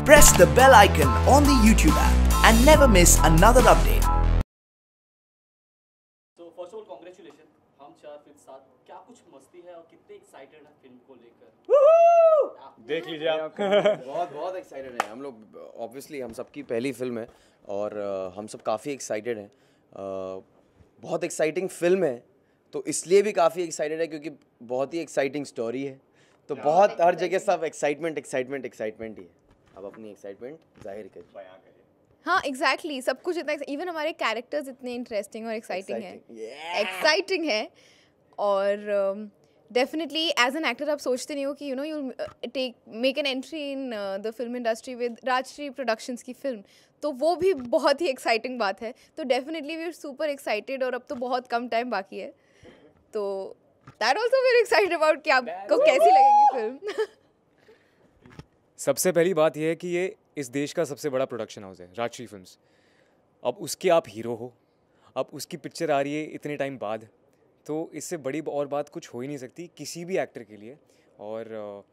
Press the bell icon on the YouTube app and never miss another update. So first of all, congratulations. हम चार फिर साथ क्या कुछ मस्ती है और कितने एक्साइटेड हैं फिल्म को लेकर। देख लीजिए आप। बहुत बहुत एक्साइटेड हैं हम लोग। ऑब्वियसली हम सबकी पहली फिल्म है और हम सब काफ़ी एक्साइटेड हैं। बहुत एक्साइटिंग फिल्म है तो इसलिए भी काफ़ी एक्साइटेड है क्योंकि बहुत ही एक्साइटिंग स्टोरी है। तो बहुत हर जगह सब एक्साइटमेंट ही है। अब अपनी एक्साइटमेंट जाहिर करिए। हाँ एग्जैक्टली सब कुछ इतना इवन हमारे कैरेक्टर्स इतने इंटरेस्टिंग और एक्साइटिंग है और डेफिनेटली एज एन एक्टर आप सोचते नहीं हो कि you take make an entry in the film industry with Rajshri Productions की फिल्म, तो वो भी बहुत ही एक्साइटिंग बात है। तो definitely we are super excited और अब तो बहुत कम टाइम बाकी है, तो that also very excited about कि आपको कैसी लगेगी फिल्म। सबसे पहली बात यह है कि ये इस देश का सबसे बड़ा प्रोडक्शन हाउस है राजश्री फिल्म्स। अब उसके आप हीरो हो, अब उसकी पिक्चर आ रही है इतने टाइम बाद, तो इससे बड़ी और बात कुछ हो ही नहीं सकती किसी भी एक्टर के लिए। और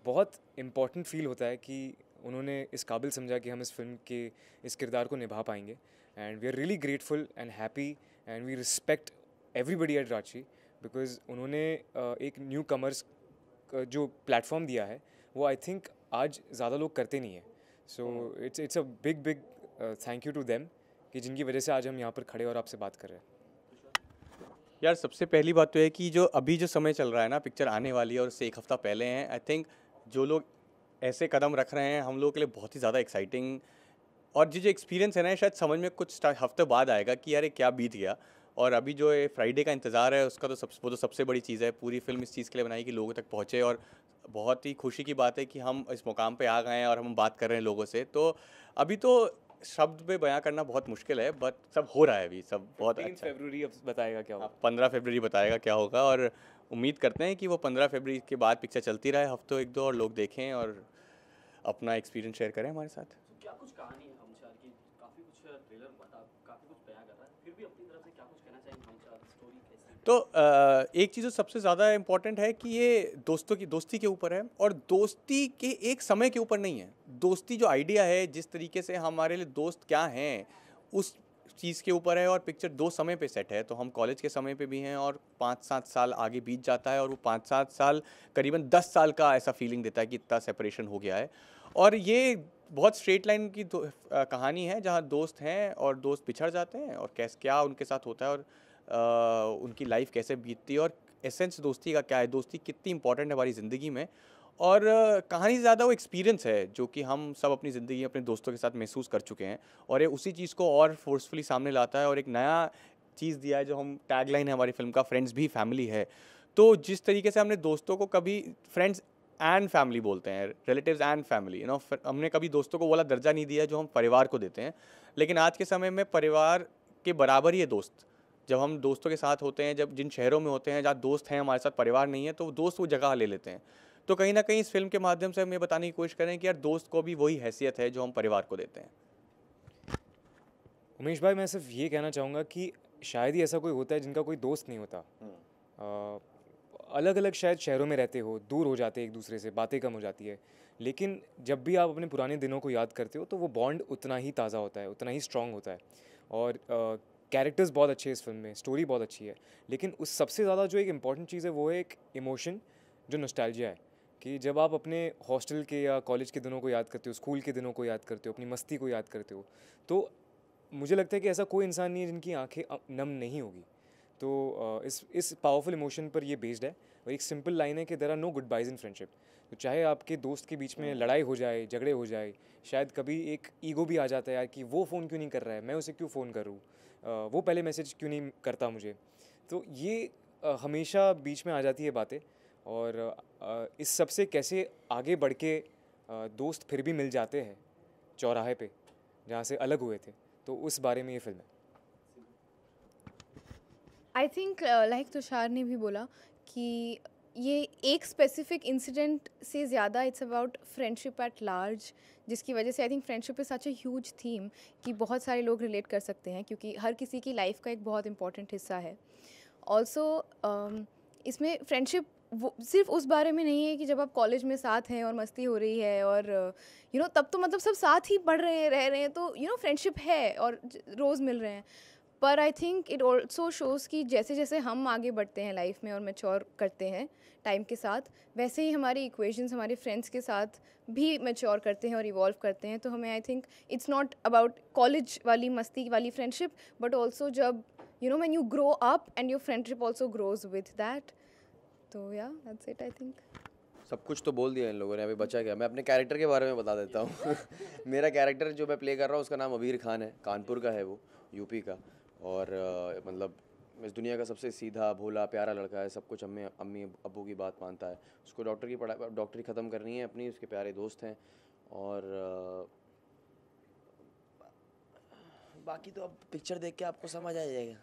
बहुत इम्पॉर्टेंट फील होता है कि उन्होंने इस काबिल समझा कि हम इस फिल्म के इस किरदार को निभा पाएंगे। And we are really grateful and happy and we respect everybody at Rajshri because उन्होंने एक न्यू कमर्स जो प्लेटफॉर्म दिया है वो आई थिंक आज ज़्यादा लोग करते नहीं हैं। So it's a big thank you to them कि जिनकी वजह से आज हम यहाँ पर खड़े और आपसे बात कर रहे हैं। यार सबसे पहली बात तो है कि जो अभी जो समय चल रहा है ना, पिक्चर आने वाली है और उससे एक हफ़्ता पहले हैं। आई थिंक जो लोग ऐसे कदम रख रहे हैं हम लोगों के लिए बहुत ही ज़्यादा एक्साइटिंग, और जो एक्सपीरियंस है ना शायद समझ में कुछ हफ्ते बाद आएगा कि यार ये क्या बीत गया। और अभी जो ये फ्राइडे का इंतज़ार है उसका तो वो तो सबसे बड़ी चीज़ है। पूरी फिल्म इस चीज़ के लिए बनाई कि लोगों तक पहुँचे, और बहुत ही खुशी की बात है कि हम इस मुकाम पे आ गए हैं और हम बात कर रहे हैं लोगों से। तो अभी तो शब्द में बयां करना बहुत मुश्किल है, बट सब हो रहा है अभी, सब बहुत अच्छा। फरवरी अब बताएगा क्या होगा। 15 फरवरी बताएगा क्या होगा, और उम्मीद करते हैं कि वो 15 फरवरी के बाद पिक्चर चलती रहे हफ्तों एक दो, और लोग देखें और अपना एक्सपीरियंस शेयर करें हमारे साथ। क्या कुछ कहानी है हम चार की, काफ़ी कुछ ट्रेलर काफ़ी कुछ बयां कर रहा है, फिर भी अपनी तरफ से क्या कुछ कहना चाहेंगे हम चार, स्टोरी कैसी? तो एक चीज़ जो सबसे ज़्यादा इम्पॉर्टेंट है कि ये दोस्ती के ऊपर है, और दोस्ती के एक समय के ऊपर नहीं है। दोस्ती जो आइडिया है, जिस तरीके से हमारे लिए दोस्त क्या हैं, उस चीज़ के ऊपर है। और पिक्चर 2 समय पे सेट है, तो हम कॉलेज के समय पे भी हैं और 5-7 साल आगे बीत जाता है, और वो 5-7 साल करीबन 10 साल का ऐसा फीलिंग देता है कि इतना सेपरेशन हो गया है। और ये बहुत स्ट्रेट लाइन की कहानी है जहाँ दोस्त हैं और दोस्त बिछड़ जाते हैं, और क्या उनके साथ होता है, और उनकी लाइफ कैसे बीतती है, और एसेंस दोस्ती का क्या है, दोस्ती कितनी इंपॉर्टेंट है हमारी ज़िंदगी में। और कहानी से ज़्यादा वो एक्सपीरियंस है जो कि हम सब अपनी ज़िंदगी अपने दोस्तों के साथ महसूस कर चुके हैं, और ये उसी चीज़ को और फोर्सफुली सामने लाता है, और एक नया चीज़ दिया है जो हम टैगलाइन है हमारी फिल्म का, फ्रेंड्स भी फैमिली है। तो जिस तरीके से हमने दोस्तों को कभी फ्रेंड्स एंड फैमिली बोलते हैं, रिलेटिव्स एंड फैमिली, हमने कभी दोस्तों को वो वाला दर्जा नहीं दिया जो हम परिवार को देते हैं। लेकिन आज के समय में परिवार के बराबर ही है दोस्त। जब हम दोस्तों के साथ होते हैं, जब जिन शहरों में होते हैं जहाँ दोस्त हैं हमारे साथ, परिवार नहीं है, तो दोस्त वो जगह ले लेते हैं। तो कहीं ना कहीं इस फिल्म के माध्यम से हम ये बताने की कोशिश करें कि यार दोस्त को भी वही हैसियत है जो हम परिवार को देते हैं। उमेश भाई, मैं सिर्फ ये कहना चाहूँगा कि शायद ही ऐसा कोई होता है जिनका कोई दोस्त नहीं होता। अलग अलग शायद शहरों में रहते हो, दूर हो जाते हैं एक दूसरे से, बातें कम हो जाती है, लेकिन जब भी आप अपने पुराने दिनों को याद करते हो तो वो बॉन्ड उतना ही ताज़ा होता है, उतना ही स्ट्रॉन्ग होता है। और कैरेक्टर्स बहुत अच्छे हैं इस फिल्म में, स्टोरी बहुत अच्छी है, लेकिन उस सबसे ज़्यादा जो एक इम्पॉर्टेंट चीज़ है वो है एक इमोशन जो नॉस्टैल्जिया है। कि जब आप अपने हॉस्टल के या कॉलेज के दिनों को याद करते हो, स्कूल के दिनों को याद करते हो, अपनी मस्ती को याद करते हो, तो मुझे लगता है कि ऐसा कोई इंसान नहीं है जिनकी आंखें नम नहीं होगी। तो इस पावरफुल इमोशन पर ये बेस्ड है, और एक सिंपल लाइन है कि there are no goodbyes in friendship. तो चाहे आपके दोस्त के बीच में लड़ाई हो जाए, झगड़े हो जाए, शायद कभी एक ईगो भी आ जाता है यार कि वो फ़ोन क्यों नहीं कर रहा है, मैं उसे क्यों फ़ोन करूँ, वो पहले मैसेज क्यों नहीं करता मुझे। तो ये हमेशा बीच में आ जाती है बातें, और इस सब से कैसे आगे बढ़ के दोस्त फिर भी मिल जाते हैं चौराहे पे जहाँ से अलग हुए थे, तो उस बारे में ये फिल्म है। आई थिंक लाइक तुषार ने भी बोला कि ये एक स्पेसिफिक इंसिडेंट से ज़्यादा it's about friendship at large, जिसकी वजह से I think friendship is such a huge theme कि बहुत सारे लोग रिलेट कर सकते हैं, क्योंकि हर किसी की लाइफ का एक बहुत इंपॉर्टेंट हिस्सा है। ऑल्सो इसमें फ्रेंडशिप वो सिर्फ उस बारे में नहीं है कि जब आप कॉलेज में साथ हैं और मस्ती हो रही है और तब तो मतलब सब साथ ही पढ़ रहे हैं, रह रहे हैं, तो फ्रेंडशिप है और रोज़ मिल रहे हैं। पर I think it also shows कि जैसे जैसे हम आगे बढ़ते हैं लाइफ में और मैच्योर करते हैं टाइम के साथ, वैसे ही हमारी इक्वेशंस हमारे फ्रेंड्स के साथ भी मैच्योर करते हैं और इवॉल्व करते हैं। तो हमें I think it's not about college वाली मस्ती वाली फ्रेंडशिप, बट ऑल्सो जब when you grow up and your friendship also grows with that. तो या दैट्स इट आई थिंक। सब कुछ तो बोल दिया इन लोगों ने, अभी बचा क्या? मैं अपने कैरेक्टर के बारे में बता देता हूँ। मेरा कैरेक्टर जो मैं प्ले कर रहा हूँ उसका नाम अबीर खान है, कानपुर का है वो, यूपी का। और मतलब इस दुनिया का सबसे सीधा भोला प्यारा लड़का है, सब कुछ अम्मी अब्बू की बात मानता है। उसको डॉक्टरी ख़त्म करनी है अपनी, उसके प्यारे दोस्त हैं। और बाकी तो अब पिक्चर देख के आपको समझ आ जाएगा।